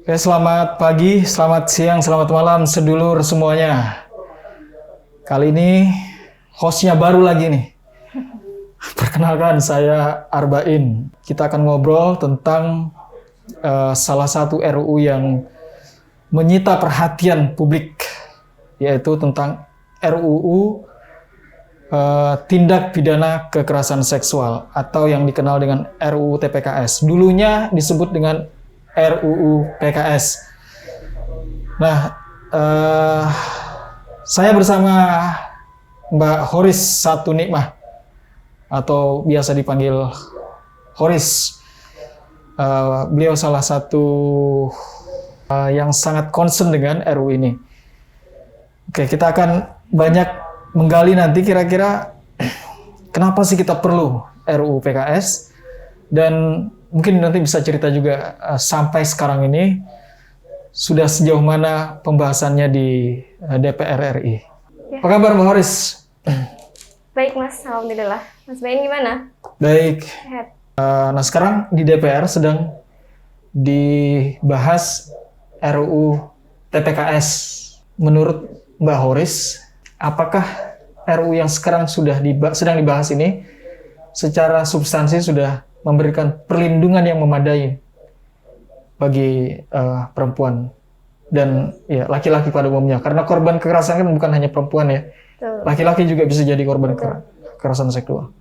Selamat pagi, selamat siang, selamat malam sedulur semuanya. Kali ini hostnya baru lagi nih. Perkenalkan, saya Arbain. Kita akan ngobrol tentang salah satu RUU yang menyita perhatian publik, yaitu tentang RUU tindak pidana kekerasan seksual atau yang dikenal dengan RUU TPKS. Dulunya disebut dengan RUU PKS. Nah, saya bersama Mbak Horis Satu Nikmah atau biasa dipanggil Horis. Beliau salah satu yang sangat concern dengan RUU ini. Oke, kita akan banyak menggali nanti kira-kira kenapa sih kita perlu RUU PKS, dan mungkin nanti bisa cerita juga sampai sekarang ini sudah sejauh mana pembahasannya di DPR RI. Ya. Apa kabar Mbak Horis? Baik Mas, alhamdulillah. Mas Bain gimana? Baik. Sehat. Nah sekarang di DPR sedang dibahas RUU TPKS. Menurut Mbak Horis, apakah RUU yang sekarang sedang dibahas ini secara substansi sudah memberikan perlindungan yang memadai bagi perempuan dan ya laki-laki pada umumnya, karena korban kekerasan kan bukan hanya perempuan ya, Betul. laki-laki juga bisa jadi korban kekerasan seksual.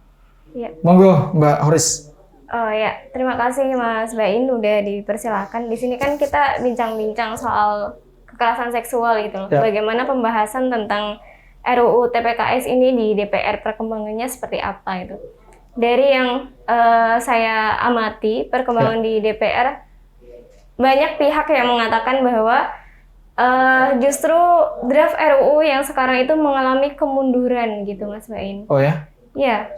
Ya. Monggo Mbak Horis. Oh ya, terima kasih Mas Bain udah dipersilakan. Di sini kan kita bincang-bincang soal kekerasan seksual gitu loh. Ya. Bagaimana pembahasan tentang RUU TPKS ini di DPR, perkembangannya seperti apa itu. Dari yang saya amati perkembangan di DPR, banyak pihak yang mengatakan bahwa justru draft RUU yang sekarang itu mengalami kemunduran gitu Mas Bain. Oh ya? Ya.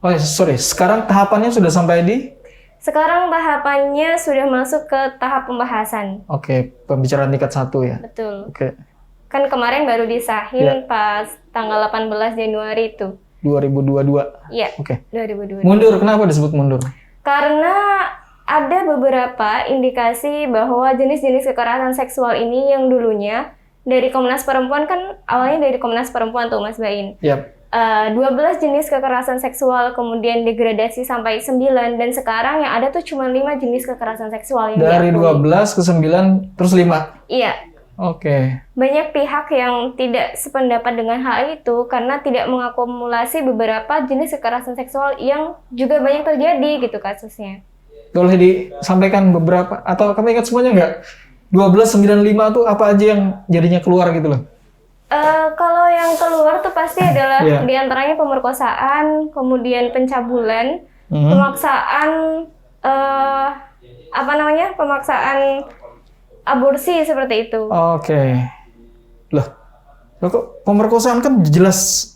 Oh ya, sorry. Sekarang tahapannya sudah sampai di? Sekarang tahapannya sudah masuk ke tahap pembahasan. Oke, pembicaraan tingkat 1 ya? Betul. Oke. Kan kemarin baru disahin Ya. pas tanggal 18 Januari itu. 2022? Iya, Oke. 2022. Mundur, kenapa disebut mundur? Karena ada beberapa indikasi bahwa jenis-jenis kekerasan seksual ini yang dulunya dari Komnas Perempuan, kan awalnya dari Komnas Perempuan tuh Mas Bain. Yap. 12 jenis kekerasan seksual, kemudian degradasi sampai 9, dan sekarang yang ada tuh cuma 5 jenis kekerasan seksual yang Dari diakui. 12 ke 9 terus 5? Iya. Oke. Banyak pihak yang tidak sependapat dengan hal itu karena tidak mengakumulasi beberapa jenis kekerasan seksual yang juga banyak terjadi gitu kasusnya. Boleh disampaikan beberapa, atau kamu ingat semuanya nggak? 1295 tuh apa aja yang jadinya keluar gitu loh? Kalau yang keluar tuh pasti adalah Iya. diantaranya pemerkosaan, kemudian pencabulan, pemaksaan, pemaksaan aborsi seperti itu. Oke. Loh kok pemerkosaan kan jelas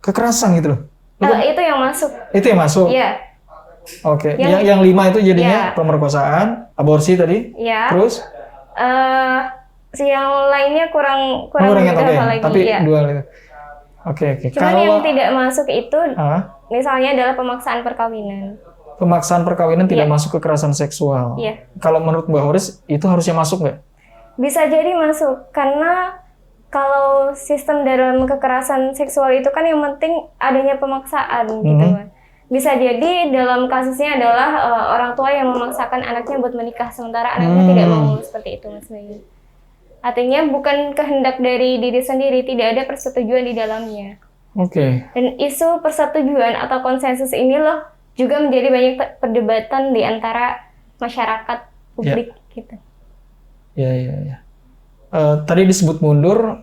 kekerasan gitu loh. Itu yang masuk. Itu yang masuk? Iya. Oke. Yang- Yang 5 itu jadinya Iya. pemerkosaan, aborsi tadi? Iya. Terus? Yang lainnya kurang ingat, oke. hafal lagi. Tapi Iya. 2 itu. Oke. Cuman yang tidak masuk itu misalnya adalah pemaksaan perkawinan. Pemaksaan perkawinan tidak Iya. masuk kekerasan seksual. Iya. Kalau menurut Mbak Horis itu harusnya masuk nggak? Bisa jadi masuk karena kalau sistem dalam kekerasan seksual itu kan yang penting adanya pemaksaan gitu kan. Bisa jadi dalam kasusnya adalah orang tua yang memaksakan anaknya buat menikah sementara anaknya tidak mau seperti itu Mas Bayu. Artinya bukan kehendak dari diri sendiri, tidak ada persetujuan di dalamnya. Oke. Dan isu persetujuan atau konsensus ini loh juga menjadi banyak perdebatan di antara masyarakat publik gitu. Ya. Tadi disebut mundur.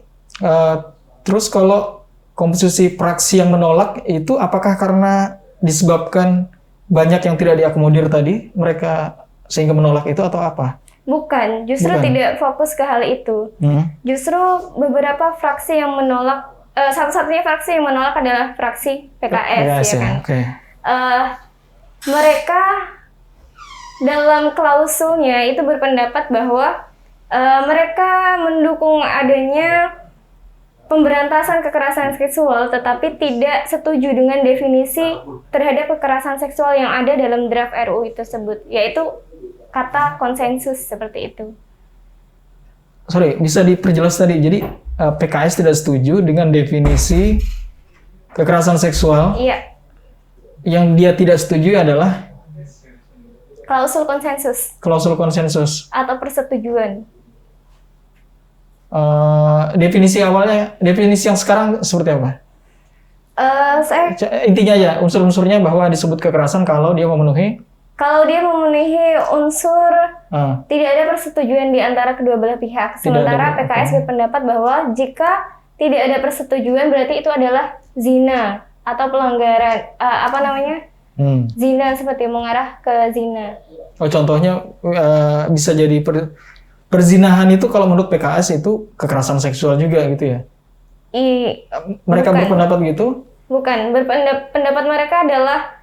Terus kalau komposisi fraksi yang menolak itu apakah karena disebabkan banyak yang tidak diakomodir tadi mereka sehingga menolak itu atau apa? Bukan, justru Bukan. tidak fokus ke hal itu. Justru beberapa fraksi yang menolak, satu-satunya fraksi yang menolak adalah fraksi PKS ya kan. Oke. Mereka dalam klausulnya itu berpendapat bahwa mereka mendukung adanya pemberantasan kekerasan seksual, tetapi tidak setuju dengan definisi terhadap kekerasan seksual yang ada dalam draft RUU tersebut, yaitu kata konsensus seperti itu. bisa diperjelas tadi. Jadi PKS tidak setuju dengan definisi kekerasan seksual. Iya. Yang dia tidak setuju adalah Klausul konsensus klausul konsensus. atau persetujuan. Definisi awalnya, definisi yang sekarang seperti apa? Saya Intinya aja, unsur-unsurnya bahwa disebut kekerasan kalau dia memenuhi. Kalau dia memenuhi unsur ah, tidak ada persetujuan di antara kedua belah pihak. Tidak Sementara ada, PKS berpendapat bahwa jika tidak ada persetujuan berarti itu adalah zina atau pelanggaran zina, seperti mengarah ke zina. Contohnya bisa jadi perzinahan itu kalau menurut PKS itu kekerasan seksual juga gitu ya? Mereka Bukan. berpendapat gitu? Bukan, pendapat mereka adalah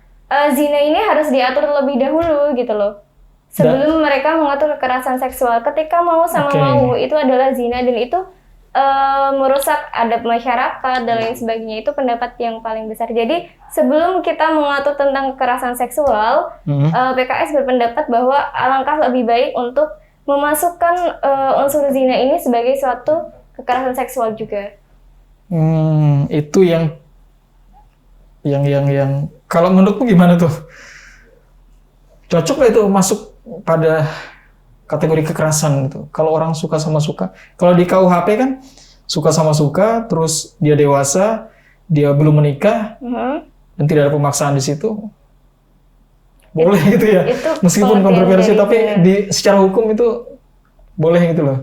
zina ini harus diatur lebih dahulu gitu loh. Sebelum mereka mengatur kekerasan seksual. Ketika mau sama Oke. mau itu adalah zina dan itu merusak adab masyarakat dan lain sebagainya. Itu pendapat yang paling besar. Jadi sebelum kita mengatur tentang kekerasan seksual, PKS berpendapat bahwa alangkah lebih baik untuk memasukkan unsur zina ini sebagai suatu kekerasan seksual juga. Itu yang kalau menurutmu gimana tuh? Cocok nggak itu masuk pada kategori kekerasan gitu? Kalau orang suka sama suka, kalau di KUHP kan suka sama suka, terus dia dewasa, dia belum menikah, dan tidak ada pemaksaan di situ, boleh gitu ya? Itu Meskipun pengertian kontroversi, dari tapi zina. secara hukum itu boleh gitu loh.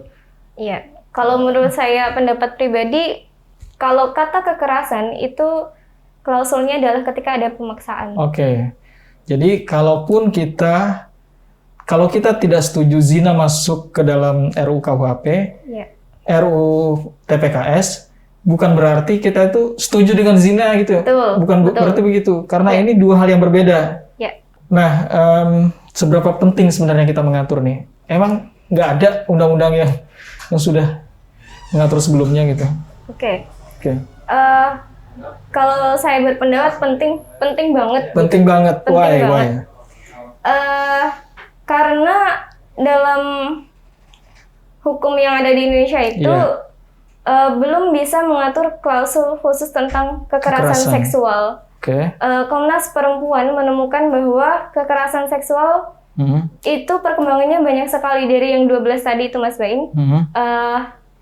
Iya, kalau menurut saya pendapat pribadi, kalau kata kekerasan itu klausulnya adalah ketika ada pemaksaan. Oke. Jadi kalau kita tidak setuju zina masuk ke dalam RUU KUHP, Iya. RUU TPKS, bukan berarti kita itu setuju dengan zina gitu. Betul, Bukan betul. berarti begitu. Karena Ya. ini dua hal yang berbeda. Ya. Nah, seberapa penting sebenarnya kita mengatur nih? Emang nggak ada undang-undang yang sudah mengatur sebelumnya gitu? Oke. Oke. Kalau saya berpendapat penting banget. Penting banget. Penting Why? banget. Karena dalam hukum yang ada di Indonesia itu Iya. belum bisa mengatur klausul khusus tentang kekerasan Kekerasan. seksual. Oke. Komnas Perempuan menemukan bahwa kekerasan seksual itu perkembangannya banyak sekali dari yang 12 tadi itu, Mas Baim.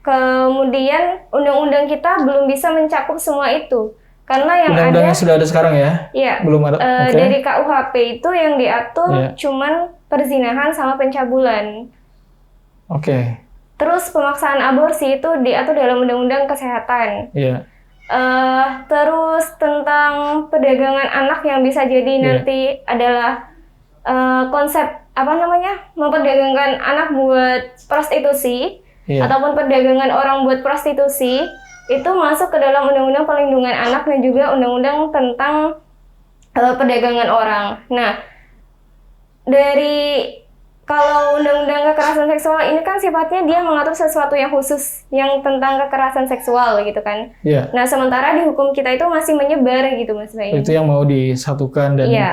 Kemudian undang-undang kita belum bisa mencakup semua itu. Karena yang Undang-undang ada yang sudah ada sekarang ya? ya, Belum ada. Oke. dari KUHP itu yang diatur Iya. cuman perzinahan sama pencabulan. Oke. Terus pemaksaan aborsi itu diatur dalam Undang-Undang Kesehatan. Iya. Terus tentang perdagangan anak yang bisa jadi Iya. nanti adalah konsep memperdagangkan anak buat prostitusi Iya. ataupun perdagangan orang buat prostitusi itu masuk ke dalam Undang-Undang Perlindungan Anak dan juga Undang-Undang tentang perdagangan orang. Nah, dari kalau Undang-Undang Kekerasan Seksual ini kan sifatnya dia mengatur sesuatu yang khusus yang tentang kekerasan seksual gitu kan. Iya. Nah, sementara di hukum kita itu masih menyebar gitu, Mas Baim. Itu yang mau disatukan dan Iya,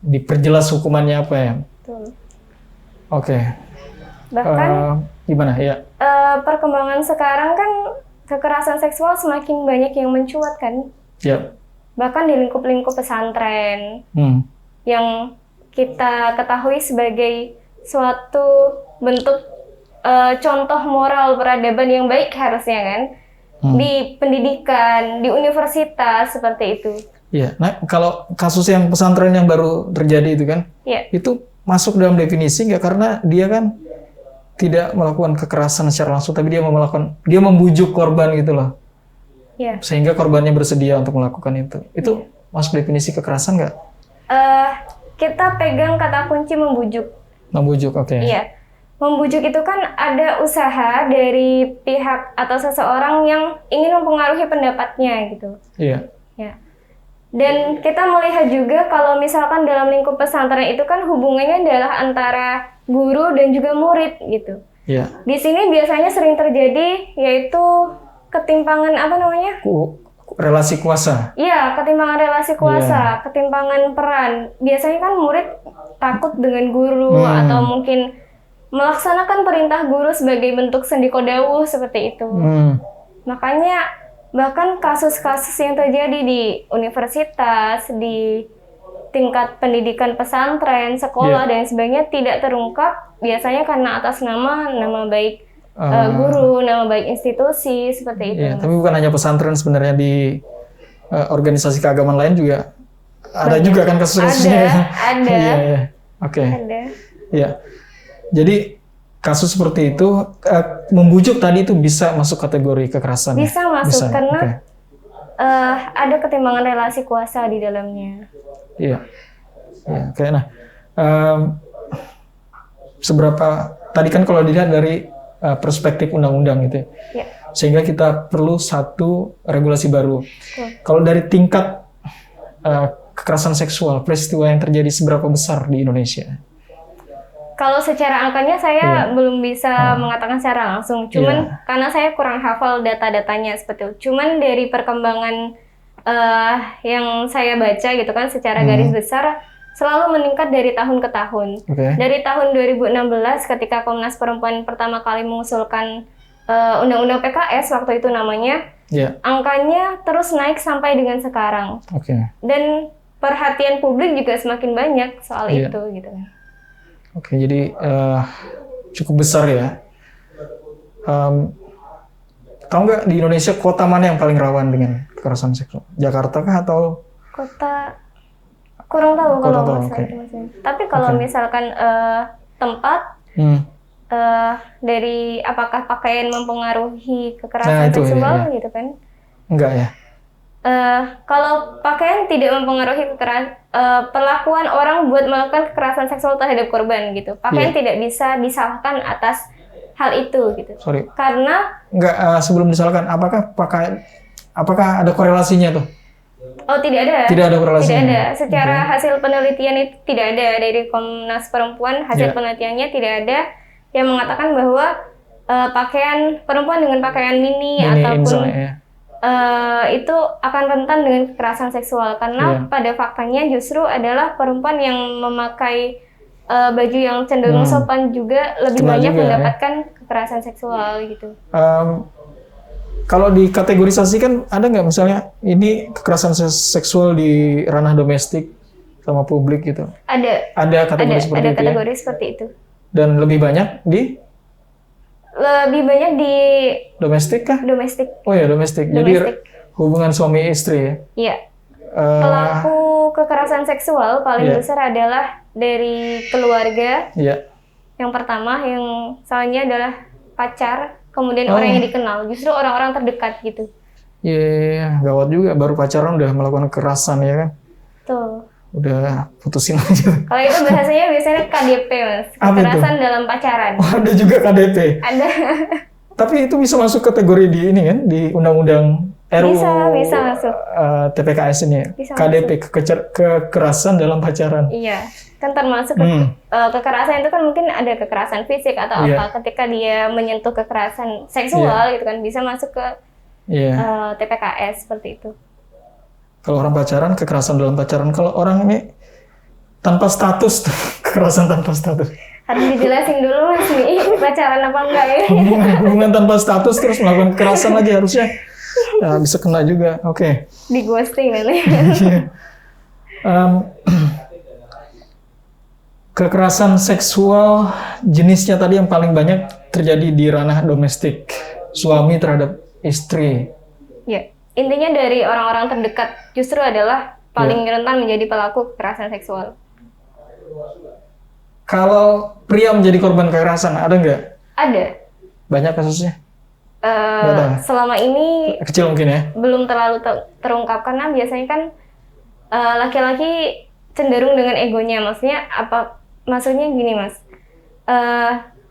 diperjelas hukumannya apa ya? betul. Oke. Bahkan Gimana ya? perkembangan sekarang kan kekerasan seksual semakin banyak yang mencuat kan. Ya. Bahkan di lingkup-lingkup pesantren yang kita ketahui sebagai suatu bentuk contoh moral peradaban yang baik harusnya kan. Di pendidikan, di universitas seperti itu. Iya. Nah, kalau kasus yang pesantren yang baru terjadi itu kan, Iya. itu masuk dalam definisi nggak? Karena dia kan tidak melakukan kekerasan secara langsung, tapi dia membujuk korban gitu loh. Iya. Sehingga korbannya bersedia untuk melakukan itu. Itu masuk definisi kekerasan nggak? Kita pegang kata kunci membujuk. Membujuk, oke. Iya. Membujuk itu kan ada usaha dari pihak atau seseorang yang ingin mempengaruhi pendapatnya gitu. Iya. Ya. Dan kita melihat juga kalau misalkan dalam lingkup pesantren itu kan hubungannya adalah antara guru dan juga murid gitu. Iya. Di sini biasanya sering terjadi yaitu ketimpangan Relasi kuasa. Iya, ketimpangan relasi kuasa, ketimpangan peran. Biasanya kan murid takut dengan guru atau mungkin melaksanakan perintah guru sebagai bentuk sendi kodawuh seperti itu. Makanya bahkan kasus-kasus yang terjadi di universitas, di tingkat pendidikan pesantren, sekolah dan sebagainya tidak terungkap biasanya karena atas nama baik guru, nama baik institusi seperti itu. Iya, tapi bukan hanya pesantren, sebenarnya di organisasi keagamaan lain juga ada juga kan kasus-kasusnya. Ada. Iya. Oke. Ada. Iya. Jadi kasus seperti itu membujuk tadi itu bisa masuk kategori kekerasan. Bisa masuk Bisa. karena Oke. ada ketimbangan relasi kuasa di dalamnya. Iya. Iya. Oke. Nah, seberapa tadi kan kalau dilihat dari perspektif undang-undang gitu, Ya. sehingga kita perlu satu regulasi baru. Kalau dari tingkat kekerasan seksual, peristiwa yang terjadi seberapa besar di Indonesia? Kalau secara angkanya saya belum bisa mengatakan secara langsung, cuman karena saya kurang hafal data-datanya seperti itu. Cuman dari perkembangan yang saya baca gitu kan, secara garis besar selalu meningkat dari tahun ke tahun. Dari tahun 2016 ketika Komnas Perempuan pertama kali mengusulkan Undang-Undang PKS waktu itu namanya, angkanya terus naik sampai dengan sekarang. Dan perhatian publik juga semakin banyak soal itu gitu kan. Oke, jadi cukup besar ya. Tahu nggak di Indonesia kota mana yang paling rawan dengan kekerasan seksual? Jakarta kah atau? Kota kurang tahu kalau masalah itu Mas. Tapi kalau misalkan tempat dari apakah pakaian mempengaruhi kekerasan seksual gitu kan? Enggak ya. Kalau pakaian tidak mempengaruhi perlakuan orang buat melakukan kekerasan seksual terhadap korban gitu. Pakaian tidak bisa disalahkan atas hal itu gitu. Karena sebelum disalahkan, apakah ada korelasinya tuh? Oh, tidak ada. Tidak ada korelasinya. Tidak ada. Secara hasil penelitian itu tidak ada dari Komnas Perempuan, hasil penelitiannya tidak ada yang mengatakan bahwa pakaian perempuan dengan pakaian mini ataupun itu akan rentan dengan kekerasan seksual, karena pada faktanya justru adalah perempuan yang memakai baju yang cenderung sopan juga lebih banyak mendapatkan kekerasan seksual gitu. Kalau dikategorisasikan ada nggak misalnya ini kekerasan seksual di ranah domestik sama publik gitu? Ada kategori seperti itu. Ada kategori seperti itu. Dan lebih banyak di? Lebih banyak di domestik kah? Domestik. Oh ya, domestik. Jadi hubungan suami istri ya? Iya. Pelaku kekerasan seksual paling besar adalah dari keluarga. Yang pertama, yang soalnya adalah pacar, kemudian orang yang dikenal, justru orang-orang terdekat gitu. Iya, gawat juga. Baru pacaran udah melakukan kekerasan ya kan? Tuh. Udah putusin aja. Kalau itu bahasanya biasanya KDP Mas, kekerasan dalam pacaran. Oh, ada juga KDP? Ada. Tapi itu bisa masuk kategori di ini kan, di Undang-Undang RUU bisa masuk. TPKS ini, KDP, kekerasan dalam pacaran. Iya, kan termasuk kekerasan itu kan mungkin ada kekerasan fisik atau apa. Ketika dia menyentuh kekerasan seksual gitu kan, bisa masuk ke TPKS seperti itu. Kalau orang pacaran, kekerasan dalam pacaran. Kalau orang ini tanpa status, kekerasan tanpa status. Harus dijelasin dulu Mas nih, pacaran apa enggak ya? Hubungan tanpa status terus melakukan kekerasan lagi harusnya bisa kena juga. Oke. Di ghosting nanti. Kekerasan seksual jenisnya tadi yang paling banyak terjadi di ranah domestik, suami terhadap istri. Ya. Intinya dari orang-orang terdekat justru adalah paling rentan menjadi pelaku kekerasan seksual. Kalau pria menjadi korban kekerasan, ada nggak? Ada. Banyak kasusnya? Selama ini kecil mungkin ya? Belum terlalu terungkap, karena biasanya kan laki-laki cenderung dengan egonya. Maksudnya gini Mas,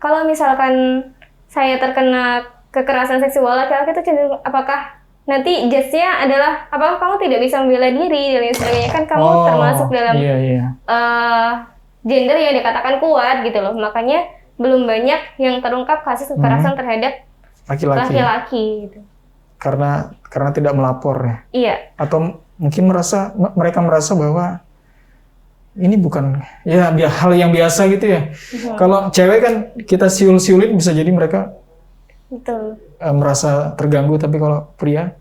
kalau misalkan saya terkena kekerasan seksual, laki-laki itu cenderung apakah nanti judge-nya adalah apakah kamu tidak bisa membela diri dan lain sebagainya, kan kamu termasuk dalam gender yang dikatakan kuat gitu loh. Makanya belum banyak yang terungkap kasus kekerasan terhadap laki-laki gitu. Karena tidak melapor ya. Iya. Atau mungkin mereka merasa bahwa ini bukan ya hal yang biasa gitu ya. Kalau cewek kan kita siul-siulin bisa jadi mereka Betul. merasa terganggu, tapi kalau pria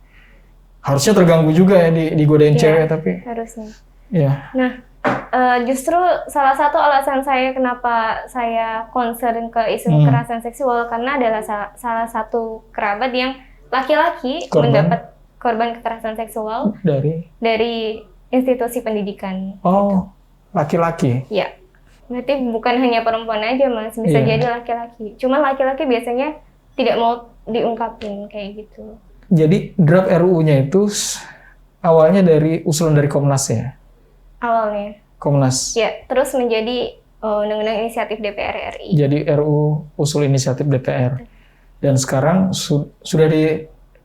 harusnya terganggu juga ya digodain Iya, cewek, tapi harusnya. ya. Nah, justru salah satu alasan saya kenapa saya concern ke isu kekerasan seksual karena adalah salah satu kerabat yang laki-laki mendapat korban kekerasan seksual dari institusi pendidikan. Oh, laki-laki? Ya, berarti bukan hanya perempuan aja Mas, bisa jadi laki-laki. Cuman laki-laki biasanya tidak mau diungkapin kayak gitu. Jadi draft RUU-nya itu awalnya dari usulan dari Komnas ya? Awalnya. Komnas. Ya, terus menjadi undang-undang inisiatif DPR RI. Jadi RUU usul inisiatif DPR. Dan sekarang sudah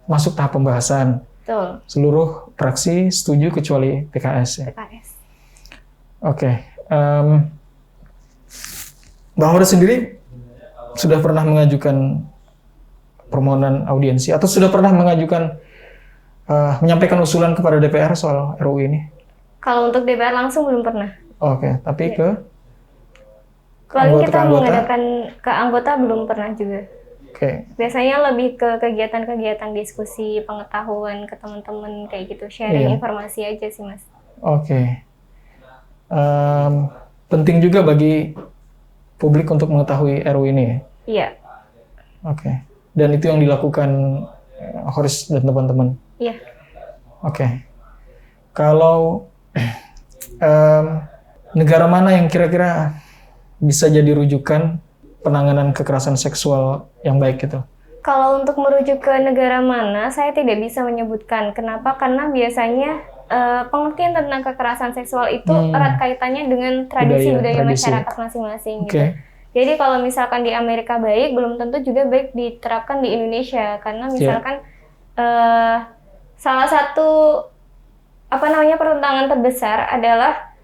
masuk tahap pembahasan. Betul. Seluruh fraksi setuju kecuali PKS ya. PKS. Oke. Mbak Horis sendiri sudah pernah mengajukan permohonan audiensi atau sudah pernah mengajukan menyampaikan usulan kepada DPR soal RUU ini? Kalau untuk DPR langsung belum pernah. Oke, tapi ke paling kita mengadakan ke anggota belum pernah juga. Oke. Biasanya lebih ke kegiatan-kegiatan diskusi, pengetahuan ke teman-teman kayak gitu, sharing informasi aja sih Mas. Oke. Penting juga bagi publik untuk mengetahui RUU ini ya? Iya. Oke. Dan itu yang dilakukan Horis dan teman-teman? Iya. Oke. Kalau negara mana yang kira-kira bisa jadi rujukan penanganan kekerasan seksual yang baik gitu? Kalau untuk merujuk ke negara mana, saya tidak bisa menyebutkan. Kenapa? Karena biasanya pengertian tentang kekerasan seksual itu erat kaitannya dengan tradisi budaya masyarakat masing-masing. Gitu. Jadi kalau misalkan di Amerika baik, belum tentu juga baik diterapkan di Indonesia. Karena misalkan salah satu pertentangan terbesar adalah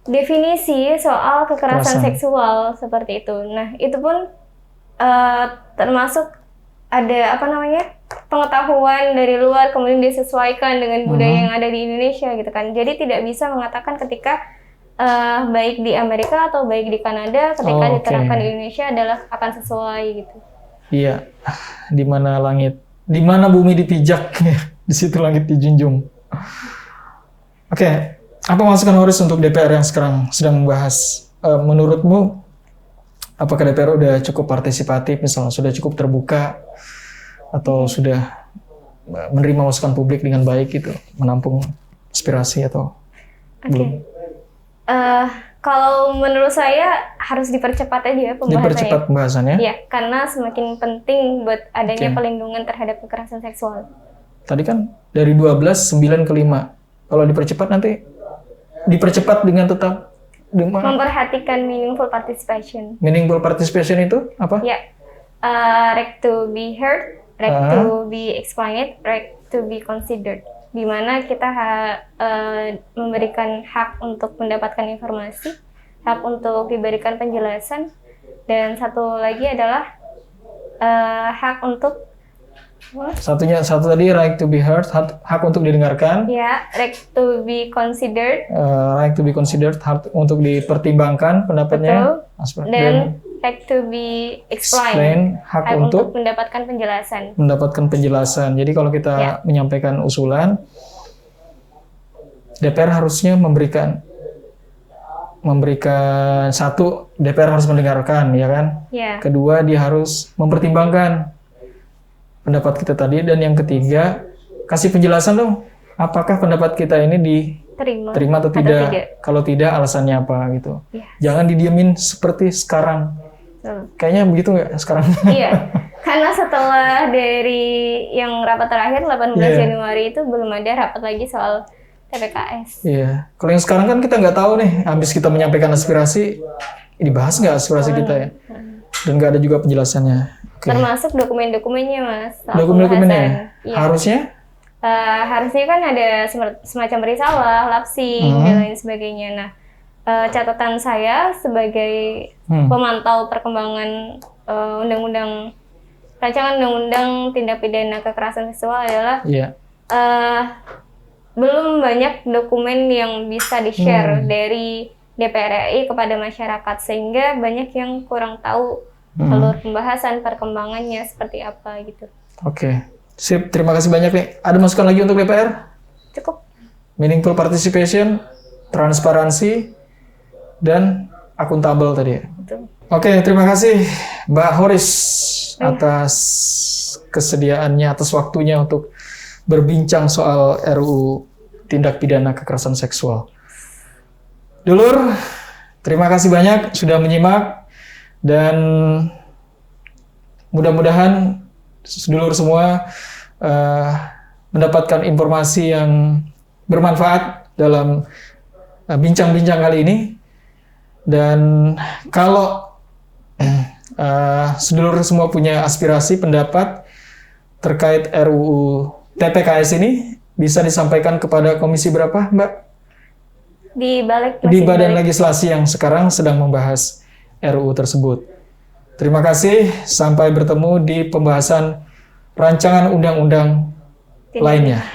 definisi soal kekerasan seksual seperti itu. Nah, itu pun termasuk ada pengetahuan dari luar kemudian disesuaikan dengan budaya yang ada di Indonesia gitu kan. Jadi tidak bisa mengatakan ketika baik di Amerika atau baik di Kanada ketika diterapkan di Indonesia adalah akan sesuai gitu. Iya. Di mana bumi dipijak, di situ langit dijunjung. Oke. Apa masukan Horis untuk DPR yang sekarang sedang membahas? Menurutmu, apakah DPR udah cukup partisipatif, misalnya sudah cukup terbuka, atau sudah menerima masukan publik dengan baik gitu, menampung aspirasi atau belum? Kalau menurut saya harus dipercepat aja pembahasannya. Dipercepat pembahasannya? Iya, karena semakin penting buat adanya pelindungan terhadap kekerasan seksual. Tadi kan dari 12, 9 ke 5. Kalau dipercepat nanti dipercepat dengan tetap memperhatikan meaningful participation. Meaningful participation itu apa? Ya, right to be heard, right to be explained, right to be considered. Di mana kita memberikan hak untuk mendapatkan informasi, hak untuk diberikan penjelasan, dan satu lagi adalah hak untuk satu tadi right to be heard, hak untuk didengarkan. Ya, right to be considered. Right to be considered, hak untuk dipertimbangkan pendapatnya. Betul. Dan right to be explained, hak untuk mendapatkan penjelasan. Mendapatkan penjelasan. Jadi kalau kita menyampaikan usulan, DPR harusnya memberikan satu, DPR harus mendengarkan, ya kan? Ya. Kedua, dia harus mempertimbangkan pendapat kita tadi, dan yang ketiga kasih penjelasan dong, apakah pendapat kita ini diterima atau tidak. Kalau tidak, alasannya apa gitu. Jangan didiemin seperti sekarang. Kayaknya begitu nggak sekarang? Iya, karena setelah dari yang rapat terakhir 18 Januari itu belum ada rapat lagi soal TPKS. Iya, kalau yang sekarang kan kita nggak tahu nih, habis kita menyampaikan aspirasi, dibahas nggak aspirasi kita ya? Dan nggak ada juga penjelasannya. Termasuk dokumen-dokumennya, Mas. Dokumen-dokumennya? Harusnya? Harusnya kan ada semacam risalah, lapsing, dan lain sebagainya. Nah, catatan saya sebagai pemantau perkembangan rancangan undang-undang tindak pidana kekerasan seksual adalah belum banyak dokumen yang bisa di-share dari DPR RI kepada masyarakat, sehingga banyak yang kurang tahu alur pembahasan, perkembangannya seperti apa gitu. Oke. Sip, terima kasih banyak nih. Ada masukan lagi untuk DPR? Cukup. Meaningful participation, transparansi, dan akuntabel tadi ya. Betul. Oke, terima kasih Mbak Horis atas kesediaannya, atas waktunya untuk berbincang soal RUU Tindak Pidana Kekerasan Seksual. Dulur, terima kasih banyak sudah menyimak, dan mudah-mudahan sedulur semua mendapatkan informasi yang bermanfaat dalam bincang-bincang kali ini. Dan kalau sedulur semua punya aspirasi, pendapat terkait RUU TPKS ini, bisa disampaikan kepada komisi berapa, Mbak? Di Badan Legislasi yang sekarang sedang membahas RUU tersebut. Terima kasih, sampai bertemu di pembahasan rancangan undang-undang lainnya.